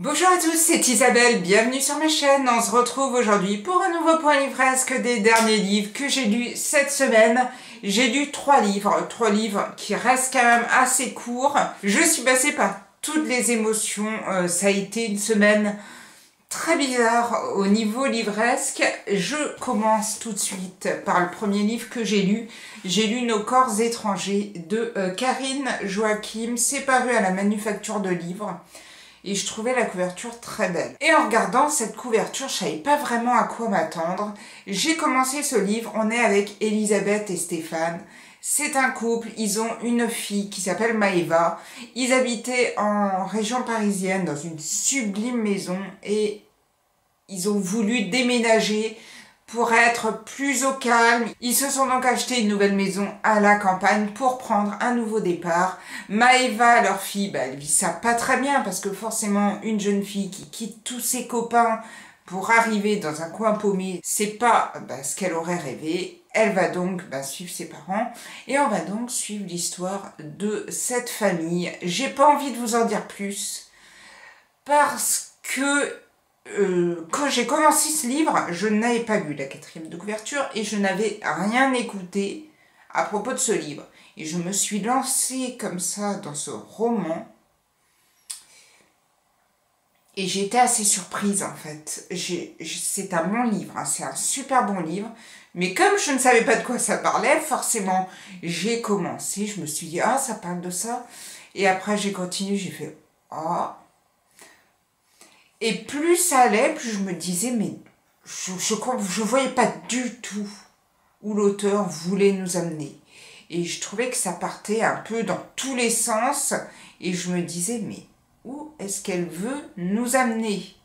Bonjour à tous, c'est Isabelle, bienvenue sur ma chaîne. On se retrouve aujourd'hui pour un nouveau point livresque des derniers livres que j'ai lus cette semaine. J'ai lu trois livres qui restent quand même assez courts. Je suis passée par toutes les émotions, ça a été une semaine très bizarre au niveau livresque. Je commence tout de suite par le premier livre que j'ai lu. J'ai lu Nos corps étrangers de Karine Joachim. C'est paru à la Manufacture de livres. Et je trouvais la couverture très belle. Et en regardant cette couverture, je savais pas vraiment à quoi m'attendre. J'ai commencé ce livre, on est avec Elisabeth et Stéphane. C'est un couple, ils ont une fille qui s'appelle Maëva. Ils habitaient en région parisienne dans une sublime maison et ils ont voulu déménager pour être plus au calme. Ils se sont donc acheté une nouvelle maison à la campagne pour prendre un nouveau départ. Maëva, leur fille, elle vit ça pas très bien parce que forcément une jeune fille qui quitte tous ses copains pour arriver dans un coin paumé, c'est pas ce qu'elle aurait rêvé. Elle va donc suivre ses parents et on va donc suivre l'histoire de cette famille. J'ai pas envie de vous en dire plus parce que quand j'ai commencé ce livre, je n'avais pas lu la quatrième de couverture et je n'avais rien écouté à propos de ce livre. Et je me suis lancée comme ça dans ce roman. Et j'ai été assez surprise en fait. C'est un bon livre, hein, c'est un super bon livre. Mais comme je ne savais pas de quoi ça parlait, forcément, j'ai commencé. Je me suis dit, ah, ça parle de ça. Et après, j'ai continué, j'ai fait, ah. Et plus ça allait, plus je me disais, mais je voyais pas du tout où l'auteur voulait nous amener. Et je trouvais que ça partait un peu dans tous les sens. Et je me disais, mais où est-ce qu'elle veut nous amener?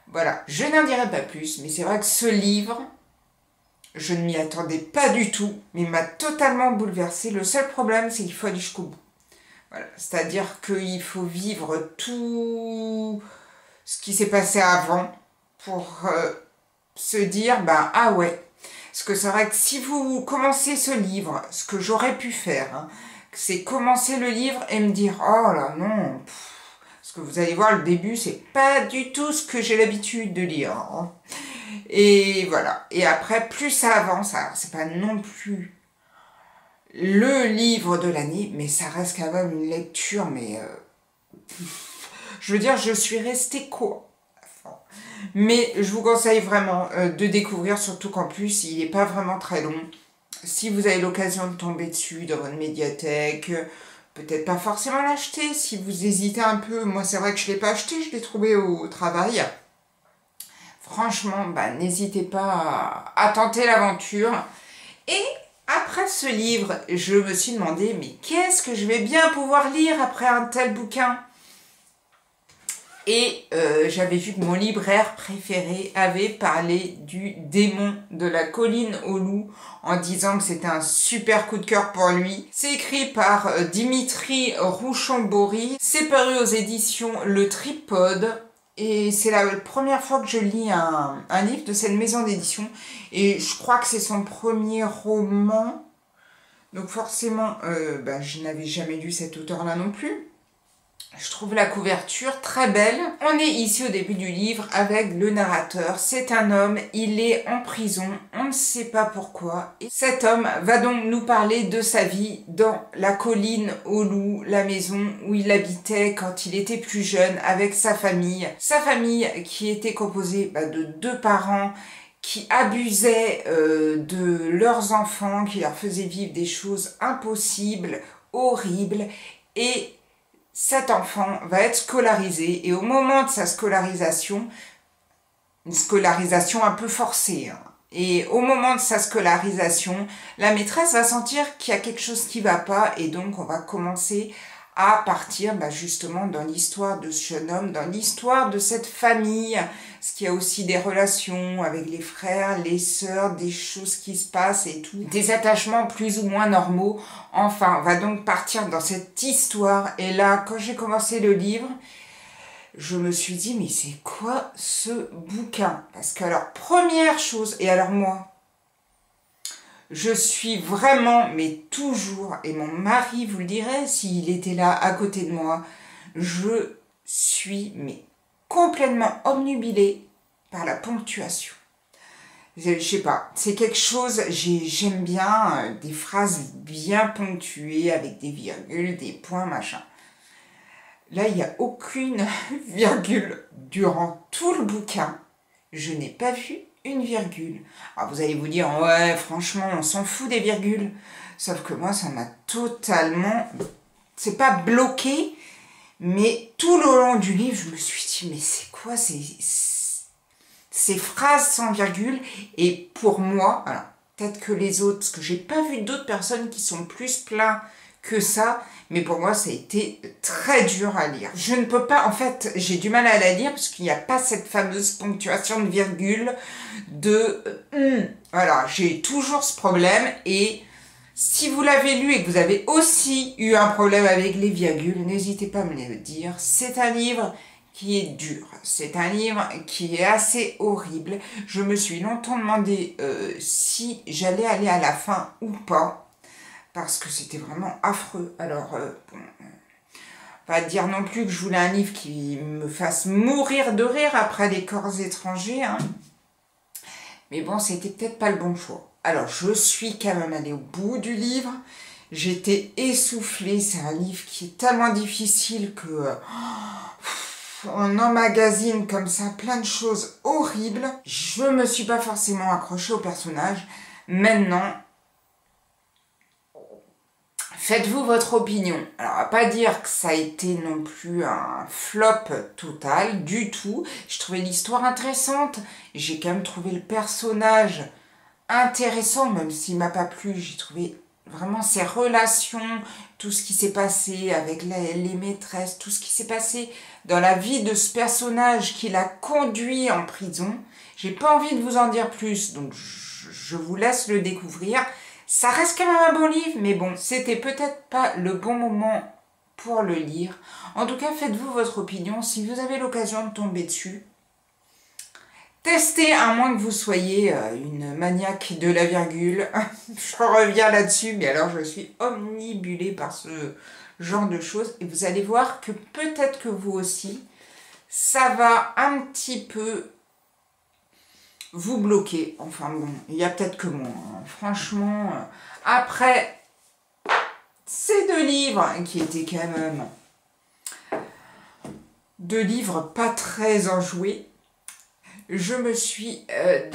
Voilà, je n'en dirai pas plus, mais c'est vrai que ce livre, je ne m'y attendais pas du tout, mais il m'a totalement bouleversée. Le seul problème, c'est qu'il faut aller jusqu'au bout. Voilà. C'est-à-dire qu'il faut vivre tout ce qui s'est passé avant pour se dire, ah ouais. Parce que c'est vrai que si vous commencez ce livre, ce que j'aurais pu faire, hein, c'est commencer le livre et me dire, oh là non, parce que vous allez voir, le début, c'est pas du tout ce que j'ai l'habitude de lire. Hein. Et voilà. Et après, plus ça avance, alors c'est pas non plus le livre de l'année, mais ça reste quand même une lecture, mais je veux dire, je suis restée quoi. Mais je vous conseille vraiment de découvrir, surtout qu'en plus, il n'est pas vraiment très long. Si vous avez l'occasion de tomber dessus dans votre médiathèque, peut-être pas forcément l'acheter, si vous hésitez un peu. Moi, c'est vrai que je ne l'ai pas acheté, je l'ai trouvé au travail. Franchement, n'hésitez pas à tenter l'aventure. Et après ce livre, je me suis demandé, mais qu'est-ce que je vais bien pouvoir lire après un tel bouquin? Et j'avais vu que mon libraire préféré avait parlé du Démon de la colline aux loups en disant que c'était un super coup de cœur pour lui. C'est écrit par Dimitri Rouchon-Bory. C'est paru aux éditions Le Tripode. Et c'est la première fois que je lis un livre de cette maison d'édition. Et je crois que c'est son premier roman. Donc forcément, je n'avais jamais lu cet auteur-là non plus. Je trouve la couverture très belle. On est ici au début du livre avec le narrateur. C'est un homme, il est en prison, on ne sait pas pourquoi. Et cet homme va donc nous parler de sa vie dans la colline aux loups, la maison où il habitait quand il était plus jeune avec sa famille. Sa famille qui était composée de deux parents qui abusaient de leurs enfants, qui leur faisaient vivre des choses impossibles, horribles, et cet enfant va être scolarisé et au moment de sa scolarisation, une scolarisation un peu forcée, hein, et au moment de sa scolarisation, la maîtresse va sentir qu'il y a quelque chose qui ne va pas et donc on va commencer à partir justement dans l'histoire de ce jeune homme, dans l'histoire de cette famille, parce qu'il y a aussi des relations avec les frères, les sœurs, des choses qui se passent et tout, des attachements plus ou moins normaux. Enfin, on va donc partir dans cette histoire. Et là, quand j'ai commencé le livre, je me suis dit, mais c'est quoi ce bouquin? Parce que alors, première chose, et alors moi, je suis vraiment, mais toujours, et mon mari vous le dirait s'il était là à côté de moi, je suis mais complètement obnubilée par la ponctuation. Je sais pas, c'est quelque chose, j'aime bien des phrases bien ponctuées avec des virgules, des points, machin. Là, il n'y a aucune virgule durant tout le bouquin. Je n'ai pas vu une virgule. Alors vous allez vous dire, ouais, franchement, on s'en fout des virgules. Sauf que moi, ça m'a totalement... C'est pas bloqué, mais tout le long du livre, je me suis dit, mais c'est quoi ces phrases sans virgule? Et pour moi, alors peut-être que les autres, parce que j'ai pas vu d'autres personnes qui sont plus pleins que ça, mais pour moi, ça a été très dur à lire. Je ne peux pas, en fait, j'ai du mal à la lire parce qu'il n'y a pas cette fameuse ponctuation de virgule de... Voilà, j'ai toujours ce problème et si vous l'avez lu et que vous avez aussi eu un problème avec les virgules, n'hésitez pas à me le dire. C'est un livre qui est dur. C'est un livre qui est assez horrible. Je me suis longtemps demandé si j'allais aller à la fin ou pas. Parce que c'était vraiment affreux. Alors, bon, pas dire non plus que je voulais un livre qui me fasse mourir de rire après Les corps étrangers. Hein. Mais bon, c'était peut-être pas le bon choix. Alors, je suis quand même allée au bout du livre. J'étais essoufflée. C'est un livre qui est tellement difficile que... on emmagasine comme ça plein de choses horribles. Je me suis pas forcément accrochée au personnage. Maintenant... faites-vous votre opinion. Alors, on va pas dire que ça a été non plus un flop total, du tout. Je trouvais l'histoire intéressante. J'ai quand même trouvé le personnage intéressant, même s'il m'a pas plu. J'ai trouvé vraiment ses relations, tout ce qui s'est passé avec les maîtresses, tout ce qui s'est passé dans la vie de ce personnage qui l'a conduit en prison. J'ai pas envie de vous en dire plus, donc je vous laisse le découvrir. Ça reste quand même un bon livre, mais bon, c'était peut-être pas le bon moment pour le lire. En tout cas, faites-vous votre opinion. Si vous avez l'occasion de tomber dessus, testez, à moins que vous soyez une maniaque de la virgule. Je reviens là-dessus, mais alors je suis omnibulée par ce genre de choses. Et vous allez voir que peut-être que vous aussi, ça va un petit peu... vous bloquez. Enfin bon, il y a peut-être que moi. Hein. Franchement, après ces deux livres, qui étaient quand même deux livres pas très enjoués, je me suis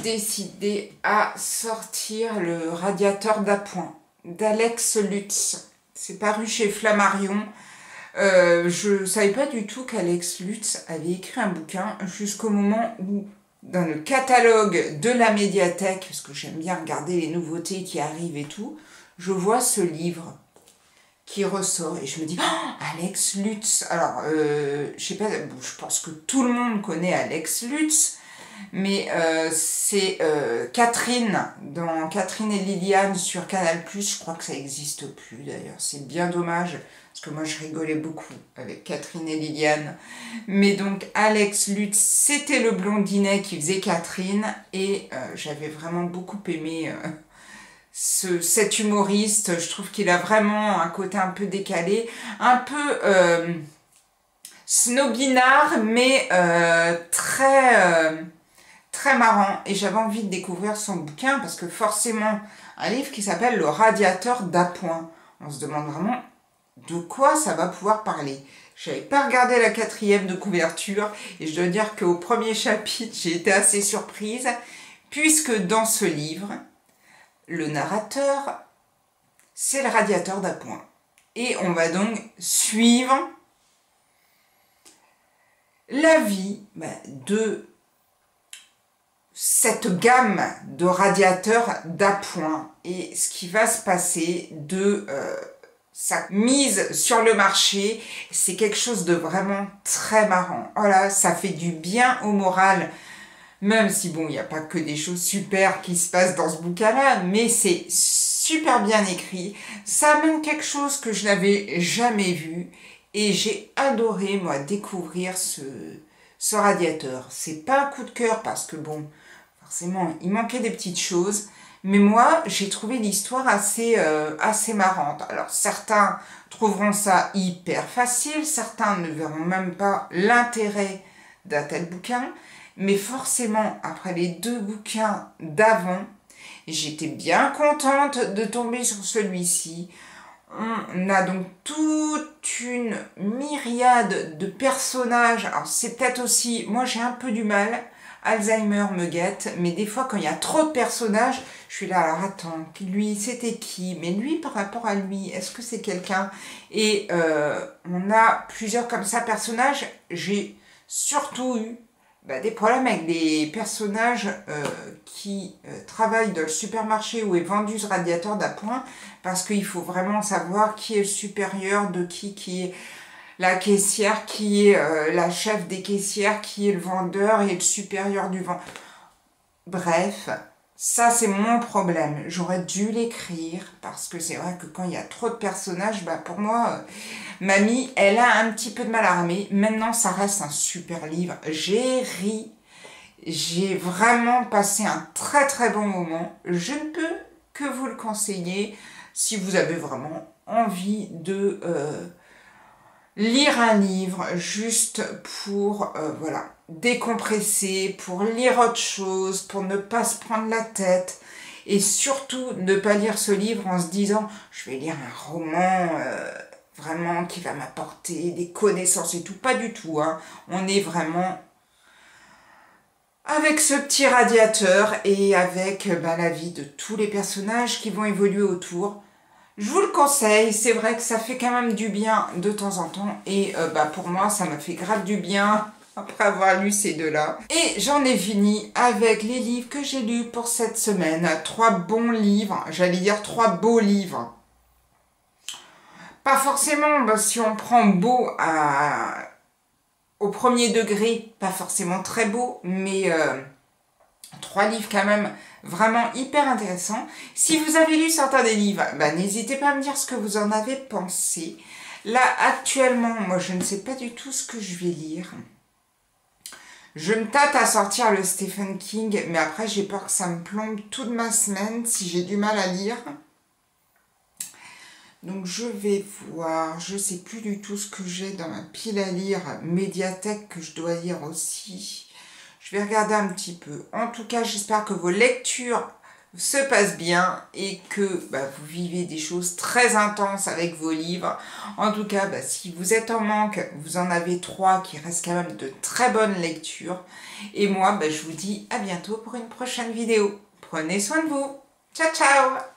décidée à sortir Le radiateur d'appoint d'Alex Lutz. C'est paru chez Flammarion. Je ne savais pas du tout qu'Alex Lutz avait écrit un bouquin jusqu'au moment où dans le catalogue de la médiathèque, parce que j'aime bien regarder les nouveautés qui arrivent et tout, je vois ce livre qui ressort et je me dis oh, Alex Lutz. Alors, je sais pas, je pense que tout le monde connaît Alex Lutz, mais c'est Catherine, dans Catherine et Liliane sur Canal+, je crois que ça n'existe plus d'ailleurs, c'est bien dommage. Parce que moi, je rigolais beaucoup avec Catherine et Liliane. Mais donc, Alex Lutz, c'était le blondinet qui faisait Catherine. Et j'avais vraiment beaucoup aimé cet humoriste. Je trouve qu'il a vraiment un côté un peu décalé. Un peu snobinard, mais très marrant. Et j'avais envie de découvrir son bouquin. Parce que forcément, un livre qui s'appelle Le radiateur d'appoint. On se demande vraiment... de quoi ça va pouvoir parler. Je n'avais pas regardé la 4e de couverture et je dois dire qu'au premier chapitre, j'ai été assez surprise puisque dans ce livre, le narrateur, c'est le radiateur d'appoint. Et on va donc suivre la vie de cette gamme de radiateurs d'appoint et ce qui va se passer de... sa mise sur le marché, c'est quelque chose de vraiment très marrant. Voilà, ça fait du bien au moral, même si bon, il n'y a pas que des choses super qui se passent dans ce bouquin-là, mais c'est super bien écrit. Ça amène quelque chose que je n'avais jamais vu et j'ai adoré, moi, découvrir ce radiateur. C'est pas un coup de cœur parce que bon, forcément, il manquait des petites choses. Mais moi, j'ai trouvé l'histoire assez marrante. Alors, certains trouveront ça hyper facile, certains ne verront même pas l'intérêt d'un tel bouquin. Mais forcément, après les 2 bouquins d'avant, j'étais bien contente de tomber sur celui-ci. On a donc toute une myriade de personnages. Alors, c'est peut-être aussi... Moi, j'ai un peu du mal. Alzheimer me guette, mais des fois quand il y a trop de personnages, je suis là, alors attends, lui c'était qui? Mais lui par rapport à lui, est-ce que c'est quelqu'un? Et on a plusieurs comme ça personnages. J'ai surtout eu des problèmes avec des personnages qui travaillent dans le supermarché où est vendu ce radiateur d'appoint, parce qu'il faut vraiment savoir qui est le supérieur de qui est la caissière, qui est la chef des caissières, qui est le vendeur et le supérieur du vendeur. Bref, ça c'est mon problème. J'aurais dû l'écrire parce que c'est vrai que quand il y a trop de personnages, pour moi, mamie, elle a un petit peu de mal à ramer. Maintenant, ça reste un super livre. J'ai ri. J'ai vraiment passé un très très bon moment. Je ne peux que vous le conseiller si vous avez vraiment envie de... lire un livre juste pour décompresser, pour lire autre chose, pour ne pas se prendre la tête et surtout ne pas lire ce livre en se disant je vais lire un roman vraiment qui va m'apporter des connaissances et tout, pas du tout, hein. On est vraiment avec ce petit radiateur et avec la vie de tous les personnages qui vont évoluer autour. Je vous le conseille, c'est vrai que ça fait quand même du bien de temps en temps et pour moi ça m'a fait grave du bien après avoir lu ces 2-là. Et j'en ai fini avec les livres que j'ai lus pour cette semaine. 3 bons livres, j'allais dire 3 beaux livres. Pas forcément, si on prend beau au premier degré, pas forcément très beau, mais 3 livres quand même vraiment hyper intéressants. Si vous avez lu certains des livres, n'hésitez pas à me dire ce que vous en avez pensé. Là, actuellement, moi, je ne sais pas du tout ce que je vais lire. Je me tâte à sortir le Stephen King, mais après, j'ai peur que ça me plombe toute ma semaine si j'ai du mal à lire. Donc, je vais voir. Je ne sais plus du tout ce que j'ai dans ma pile à lire, médiathèque que je dois lire aussi. Je vais regarder un petit peu. En tout cas, j'espère que vos lectures se passent bien et que vous vivez des choses très intenses avec vos livres. En tout cas, si vous êtes en manque, vous en avez 3 qui restent quand même de très bonnes lectures. Et moi, je vous dis à bientôt pour une prochaine vidéo. Prenez soin de vous. Ciao, ciao!